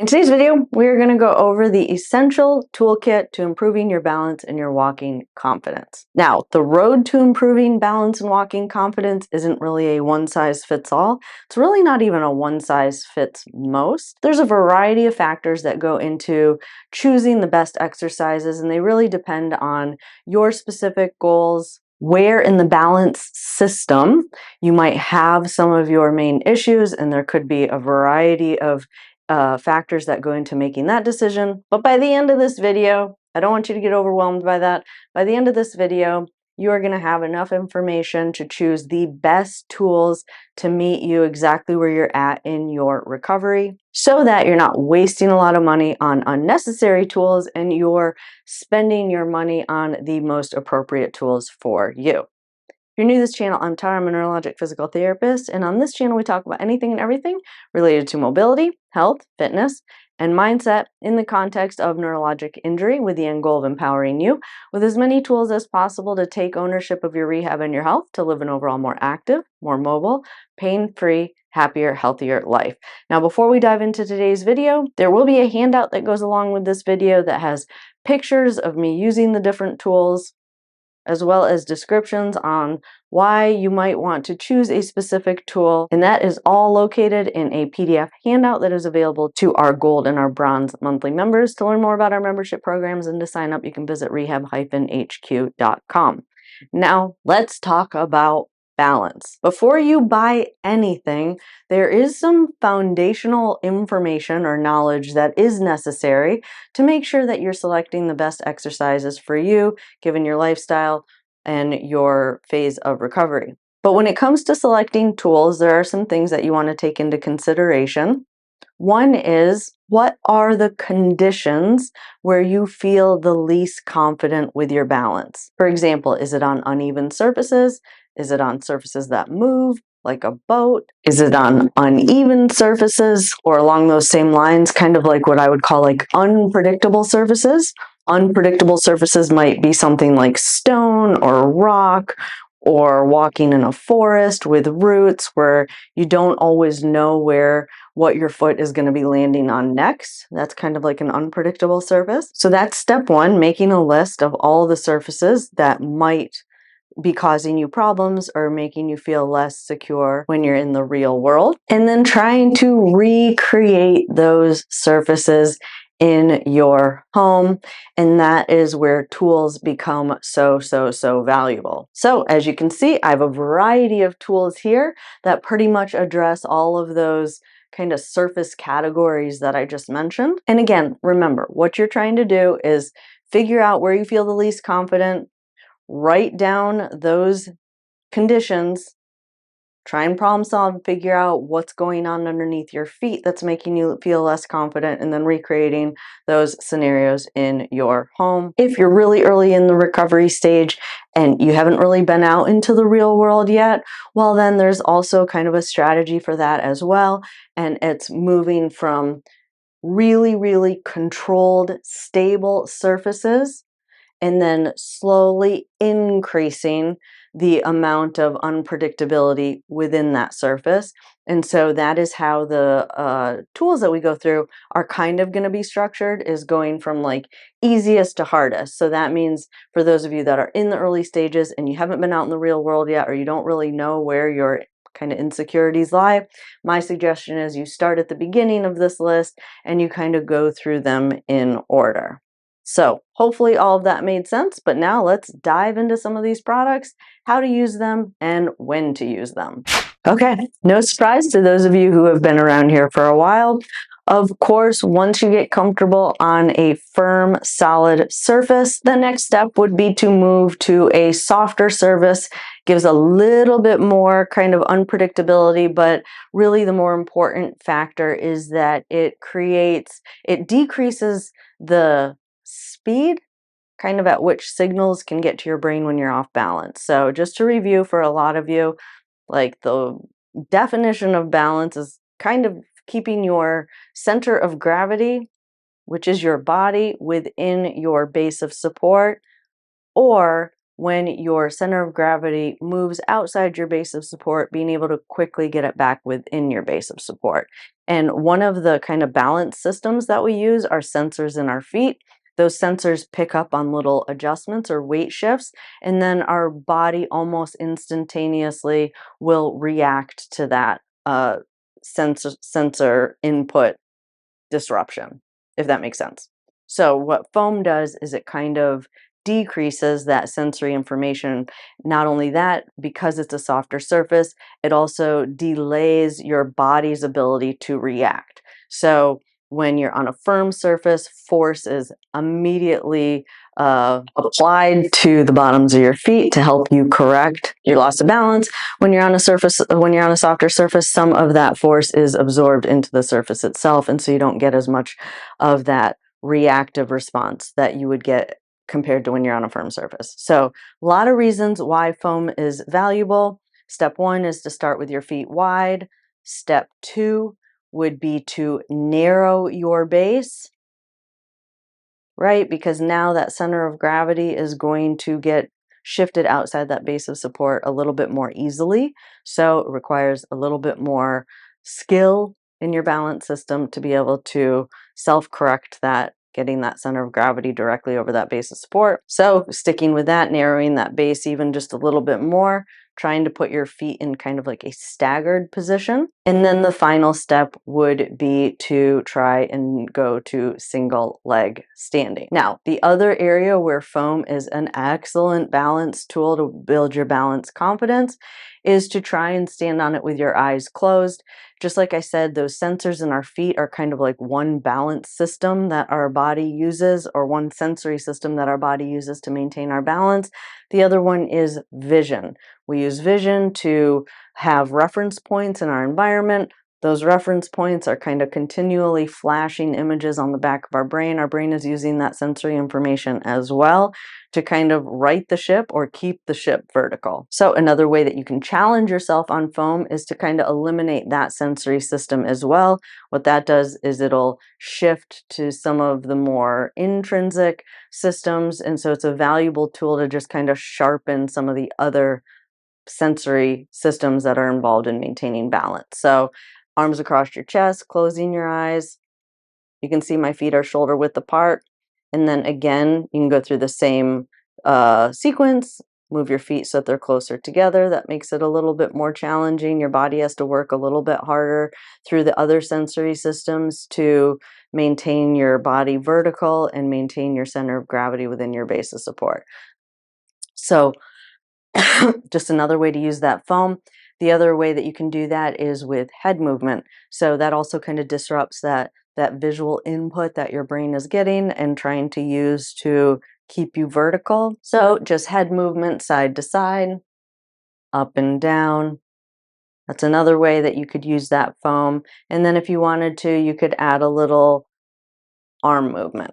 today's video, we're going to go over the essential toolkit to improving your balance and your walking confidence. Now, the road to improving balance and walking confidence isn't really a one-size-fits-all. It's really not even a one-size-fits-most. There's a variety of factors that go into choosing the best exercises, and they really depend on your specific goals, where in the balance system you might have some of your main issues, and there could be a variety of factors that go into making that decision. But by the end of this video, I don't want you to get overwhelmed by that. By the end of this video, you are going to have enough information to choose the best tools to meet you exactly where you're at in your recovery, so that you're not wasting a lot of money on unnecessary tools and you're spending your money on the most appropriate tools for you. If you're new to this channel, I'm Tara, I'm a neurologic physical therapist, and on this channel we talk about anything and everything related to mobility, health, fitness, and mindset in the context of neurologic injury, with the end goal of empowering you with as many tools as possible to take ownership of your rehab and your health to live an overall more active, more mobile, pain-free, happier, healthier life. Now, before we dive into today's video, there will be a handout that goes along with this video that has pictures of me using the different tools, as well as descriptions on why you might want to choose a specific tool. And that is all located in a PDF handout that is available to our gold and our bronze monthly members. To learn more about our membership programs and to sign up, you can visit rehab-hq.com. Now, let's talk about balance. Before you buy anything, there is some foundational information or knowledge that is necessary to make sure that you're selecting the best exercises for you, given your lifestyle and your phase of recovery. But when it comes to selecting tools, there are some things that you want to take into consideration. One is, what are the conditions where you feel the least confident with your balance? For example, is it on uneven surfaces? Is it on surfaces that move, like a boat? Is it on uneven surfaces, or along those same lines, kind of like what I would call like unpredictable surfaces? Unpredictable surfaces might be something like stone or rock, or walking in a forest with roots where you don't always know what your foot is going to be landing on next. That's kind of like an unpredictable surface. So that's step one, making a list of all the surfaces that might be causing you problems or making you feel less secure when you're in the real world. And then trying to recreate those surfaces in your home. And that is where tools become so valuable. So as you can see, I have a variety of tools here that pretty much address all of those kind of surface categories that I just mentioned. And again, remember, what you're trying to do is figure out where you feel the least confident, write down those conditions, try and problem solve and figure out what's going on underneath your feet that's making you feel less confident, and then recreating those scenarios in your home. If you're really early in the recovery stage and you haven't really been out into the real world yet, well, then there's also kind of a strategy for that as well. And it's moving from really controlled, stable surfaces and then slowly increasing the amount of unpredictability within that surface. And so that is how the tools that we go through are kind of going to be structured, is going from like easiest to hardest. So that means for those of you that are in the early stages and you haven't been out in the real world yet, or you don't really know where your kind of insecurities lie, my suggestion is you start at the beginning of this list and you kind of go through them in order. So hopefully all of that made sense, but now let's dive into some of these products, how to use them, and when to use them. Okay, no surprise to those of you who have been around here for a while. Of course, once you get comfortable on a firm, solid surface, the next step would be to move to a softer surface. Gives a little bit more kind of unpredictability, but really the more important factor is that it decreases the speed kind of at which signals can get to your brain when you're off balance. So just to review for a lot of you, like the definition of balance is kind of keeping your center of gravity, which is your body, within your base of support, or when your center of gravity moves outside your base of support, being able to quickly get it back within your base of support. And one of the kind of balance systems that we use are sensors in our feet. Those sensors pick up on little adjustments or weight shifts, and then our body almost instantaneously will react to that sensor input disruption, if that makes sense. So what foam does is it kind of decreases that sensory information. Not only that, because it's a softer surface, it also delays your body's ability to react. So when you're on a firm surface, force is immediately applied to the bottoms of your feet to help you correct your loss of balance. When you're on a softer surface, some of that force is absorbed into the surface itself, and so you don't get as much of that reactive response that you would get compared to when you're on a firm surface. So a lot of reasons why foam is valuable. Step 1 is to start with your feet wide. Step 2 would be to narrow your base, right? Because now that center of gravity is going to get shifted outside that base of support a little bit more easily. So it requires a little bit more skill in your balance system to be able to self-correct that, getting that center of gravity directly over that base of support. So sticking with that, narrowing that base even just a little bit more, trying to put your feet in kind of like a staggered position. And then the final step would be to try and go to single leg standing. Now, the other area where foam is an excellent balance tool to build your balance confidence is to try and stand on it with your eyes closed. Just like I said, those sensors in our feet are kind of like one balance system that our body uses, or one sensory system that our body uses to maintain our balance. The other one is vision. We use vision to have reference points in our environment. Those reference points are kind of continually flashing images on the back of our brain. Our brain is using that sensory information as well to kind of right the ship or keep the ship vertical. So another way that you can challenge yourself on foam is to kind of eliminate that sensory system as well. What that does is it'll shift to some of the more intrinsic systems. And so it's a valuable tool to just kind of sharpen some of the other sensory systems that are involved in maintaining balance. So arms across your chest, closing your eyes. You can see my feet are shoulder width apart. And then again, you can go through the same sequence, move your feet so that they're closer together. That makes it a little bit more challenging. Your body has to work a little bit harder through the other sensory systems to maintain your body vertical and maintain your center of gravity within your base of support. So just another way to use that foam. The other way that you can do that is with head movement. So that also kind of disrupts that visual input that your brain is getting and trying to use to keep you vertical. So just head movement side to side, up and down. That's another way that you could use that foam. And then if you wanted to, you could add a little arm movement.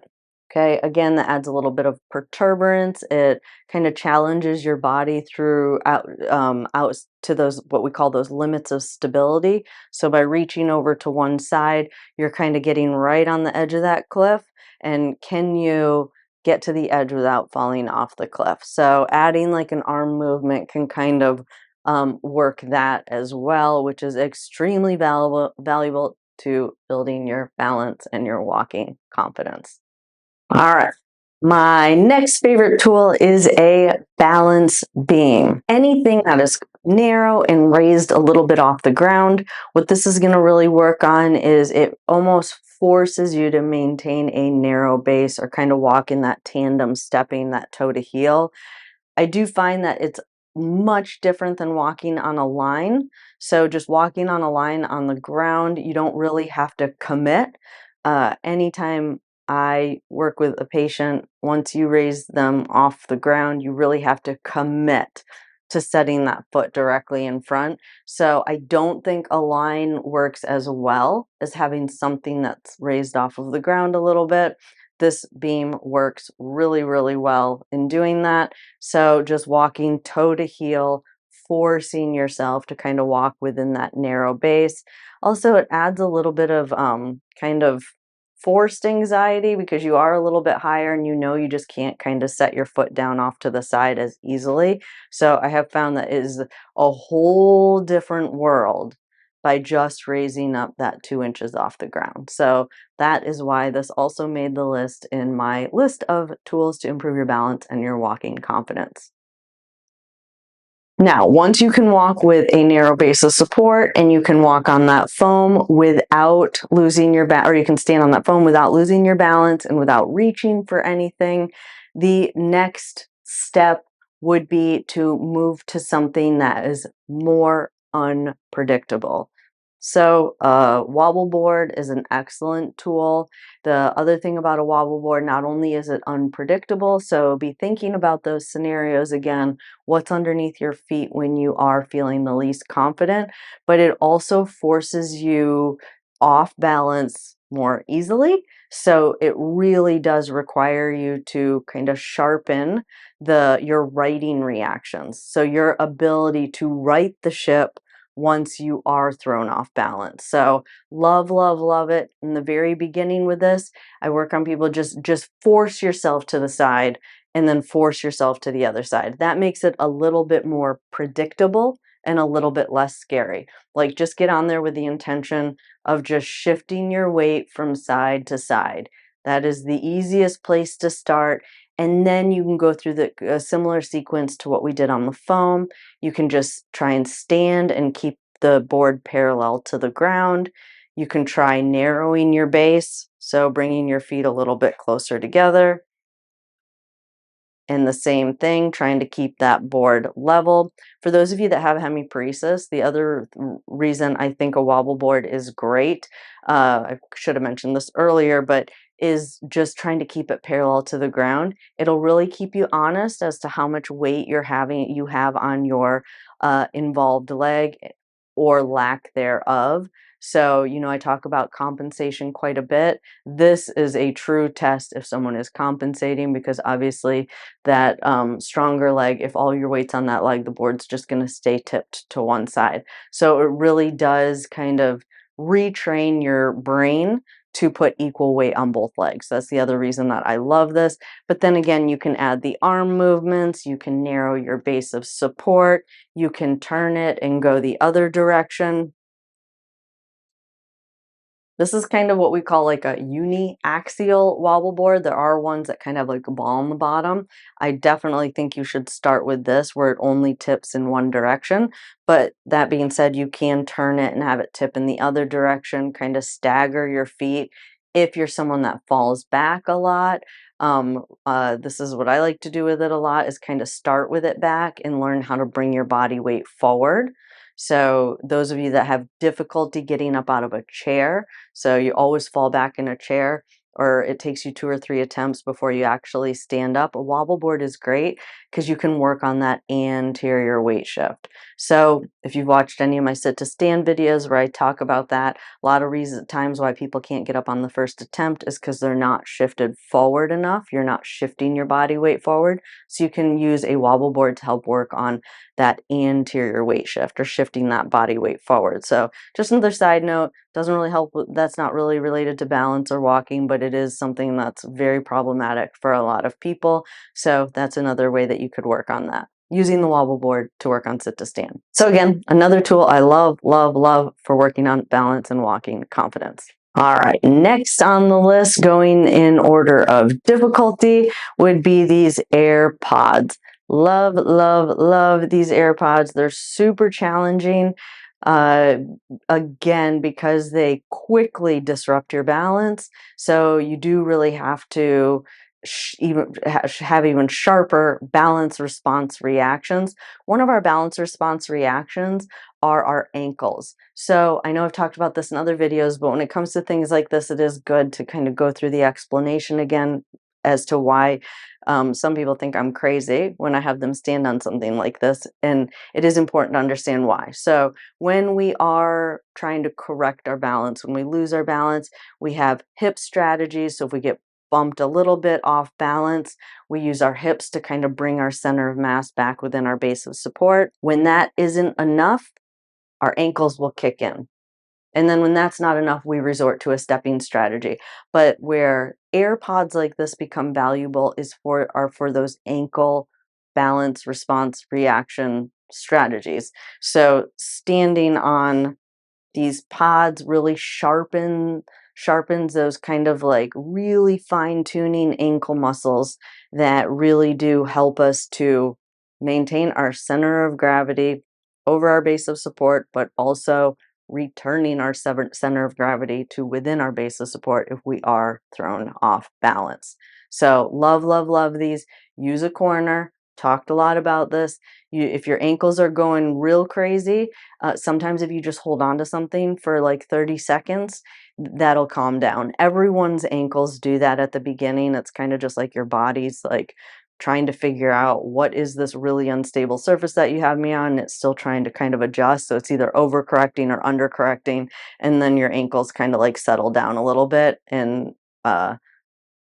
Okay, again, that adds a little bit of perturbance. It kind of challenges your body through out to those, what we call those limits of stability. So by reaching over to one side, you're kind of getting right on the edge of that cliff. And can you get to the edge without falling off the cliff? So adding like an arm movement can kind of work that as well, which is extremely valuable to building your balance and your walking confidence. All right. My next favorite tool is a balance beam. Anything that is narrow and raised a little bit off the ground. What this is going to really work on is it almost forces you to maintain a narrow base or kind of walk in that tandem stepping, that toe to heel. I do find that it's much different than walking on a line. So just walking on a line on the ground, you don't really have to commit. Anytime I work with a patient, once you raise them off the ground, you really have to commit to setting that foot directly in front. So I don't think a line works as well as having something that's raised off of the ground a little bit. This beam works really, really well in doing that. So just walking toe to heel, forcing yourself to kind of walk within that narrow base. Also, it adds a little bit of kind of forced anxiety because you are a little bit higher and you know you just can't kind of set your foot down off to the side as easily. So I have found that it is a whole different world by just raising up that 2 inches off the ground. So that is why this also made the list in my list of tools to improve your balance and your walking confidence. Now, once you can walk with a narrow base of support and you can walk on that foam without losing your balance, or you can stand on that foam without losing your balance and without reaching for anything, the next step would be to move to something that is more unpredictable. So a wobble board is an excellent tool. The other thing about a wobble board, not only is it unpredictable, so be thinking about those scenarios again, what's underneath your feet when you are feeling the least confident, but it also forces you off balance more easily. So it really does require you to kind of sharpen your righting reactions. So your ability to right the ship once you are thrown off balance. So love, love, love it. In the very beginning with this, I work on people just force yourself to the side and then force yourself to the other side. That makes it a little bit more predictable and a little bit less scary. Like just get on there with the intention of just shifting your weight from side to side. That is the easiest place to start. And then you can go through a similar sequence to what we did on the foam. You can just try and stand and keep the board parallel to the ground. You can try narrowing your base, so bringing your feet a little bit closer together. And the same thing, trying to keep that board level. For those of you that have hemiparesis, the other reason I think a wobble board is great, I should have mentioned this earlier, but is just trying to keep it parallel to the ground. It'll really keep you honest as to how much weight you have on your involved leg or lack thereof. So, I talk about compensation quite a bit. This is a true test if someone is compensating, because obviously that stronger leg, if all your weight's on that leg, the board's just going to stay tipped to one side. So it really does kind of retrain your brain to put equal weight on both legs. That's the other reason that I love this. But then again, you can add the arm movements, you can narrow your base of support, you can turn it and go the other direction. This is kind of what we call like a uni-axial wobble board. There are ones that kind of have like a ball on the bottom. I definitely think you should start with this where it only tips in one direction. But that being said, you can turn it and have it tip in the other direction, kind of stagger your feet. If you're someone that falls back a lot, this is what I like to do with it a lot, is kind of start with it back and learn how to bring your body weight forward. So those of you that have difficulty getting up out of a chair, so you always fall back in a chair, or it takes you 2 or 3 attempts before you actually stand up. A wobble board is great because you can work on that anterior weight shift. So if you've watched any of my sit to stand videos where I talk about that, a lot of times why people can't get up on the first attempt is because they're not shifted forward enough. You're not shifting your body weight forward. So you can use a wobble board to help work on that anterior weight shift or shifting that body weight forward. So just another side note, doesn't really help. That's not really related to balance or walking, but it is something that's very problematic for a lot of people. So that's another way that you could work on that, using the wobble board to work on sit to stand. So again, another tool I love, love, love for working on balance and walking confidence. All right, next on the list, going in order of difficulty, would be these AirPods. Love, love, love these AirPods. They're super challenging. Again, because they quickly disrupt your balance. So you do really have to have even sharper balance response reactions. One of our balance response reactions are our ankles. So I know I've talked about this in other videos, but when it comes to things like this, it is good to kind of go through the explanation again as to why some people think I'm crazy when I have them stand on something like this. And it is important to understand why. So when we are trying to correct our balance, when we lose our balance, we have hip strategies. So if we get bumped a little bit off balance, we use our hips to kind of bring our center of mass back within our base of support. When that isn't enough, our ankles will kick in. And then when that's not enough, we resort to a stepping strategy. But where air pods like this become valuable is for those ankle balance response reaction strategies. So standing on these pods really sharpens those kind of like really fine-tuning ankle muscles that really do help us to maintain our center of gravity over our base of support, but also returning our center of gravity to within our base of support if we are thrown off balance. So love, love, love these. Use a corner. Talked a lot about this. If your ankles are going real crazy, sometimes if you just hold on to something for like 30 seconds, that'll calm down. Everyone's ankles do that at the beginning. It's kind of just like your body's like trying to figure out what is this really unstable surface that you have me on. It's still trying to kind of adjust. So it's either overcorrecting or undercorrecting. And then your ankles kind of like settle down a little bit and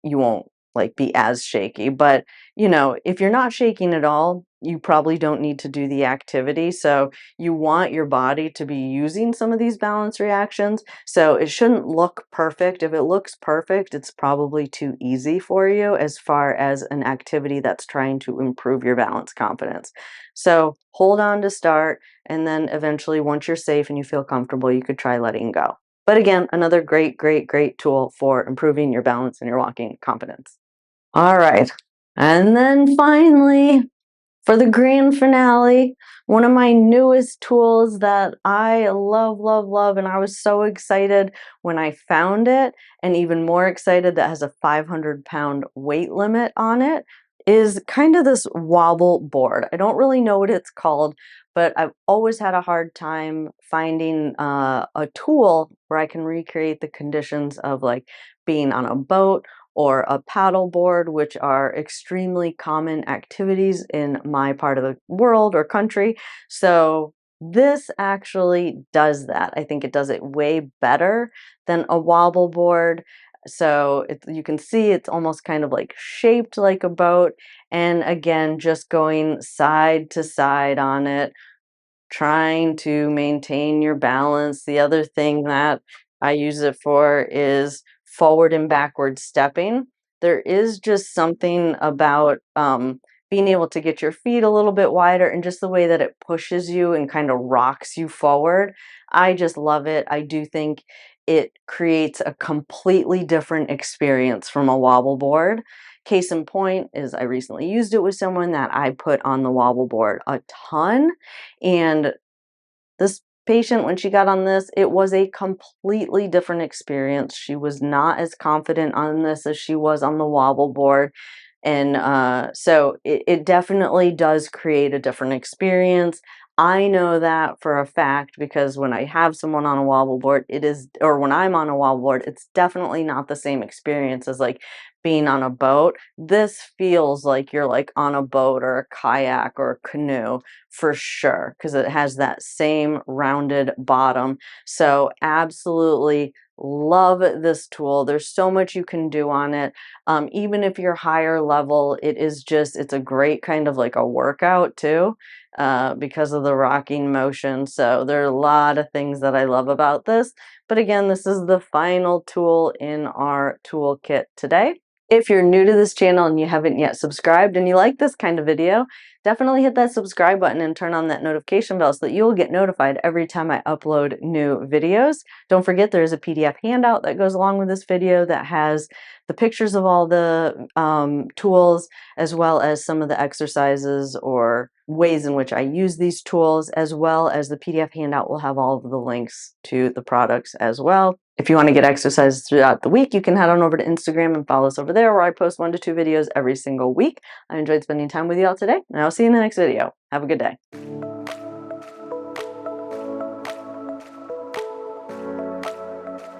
you won't like be as shaky. But, if you're not shaking at all, you probably don't need to do the activity. So you want your body to be using some of these balance reactions. So it shouldn't look perfect. If it looks perfect, it's probably too easy for you as far as an activity that's trying to improve your balance confidence. So hold on to start, and then eventually, once you're safe and you feel comfortable, you could try letting go. But again, another great, great, great tool for improving your balance and your walking confidence. All right. And then finally, for the grand finale, one of my newest tools that I love, love, love, and I was so excited when I found it, and even more excited that has a 500-pound weight limit on it, is kind of this wobble board. I don't really know what it's called, but I've always had a hard time finding a tool where I can recreate the conditions of like being on a boat or a paddle board, which are extremely common activities in my part of the world or country. So this actually does that. I think it does it way better than a wobble board. So you can see it's almost kind of like shaped like a boat. And again, just going side to side on it, trying to maintain your balance. The other thing that I use it for is forward and backward stepping. There is just something about being able to get your feet a little bit wider and just the way that it pushes you and kind of rocks you forward. I just love it. I do think it creates a completely different experience from a wobble board. Case in point is I recently used it with someone that I put on the wobble board a ton, and this patient, when she got on this, it was a completely different experience. She was not as confident on this as she was on the wobble board. And so it definitely does create a different experience. I know that for a fact because when I have someone on a wobble board, or when I'm on a wobble board, it's definitely not the same experience as like being on a boat. This feels like you're like on a boat or a kayak or a canoe for sure because it has that same rounded bottom. So absolutely love this tool. There's so much you can do on it. Even if you're higher level, it's a great kind of like a workout too, because of the rocking motion. So there are a lot of things that I love about this. But again, this is the final tool in our toolkit today. If you're new to this channel and you haven't yet subscribed and you like this kind of video, definitely hit that subscribe button and turn on that notification bell so that you'll get notified every time I upload new videos. Don't forget there's a PDF handout that goes along with this video that has the pictures of all the tools, as well as some of the exercises or ways in which I use these tools, as well as the PDF handout will have all of the links to the products as well. If you want to get exercises throughout the week, you can head on over to Instagram and follow us over there where I post 1 to 2 videos every single week. I enjoyed spending time with you all today, and I'll see you in the next video. Have a good day.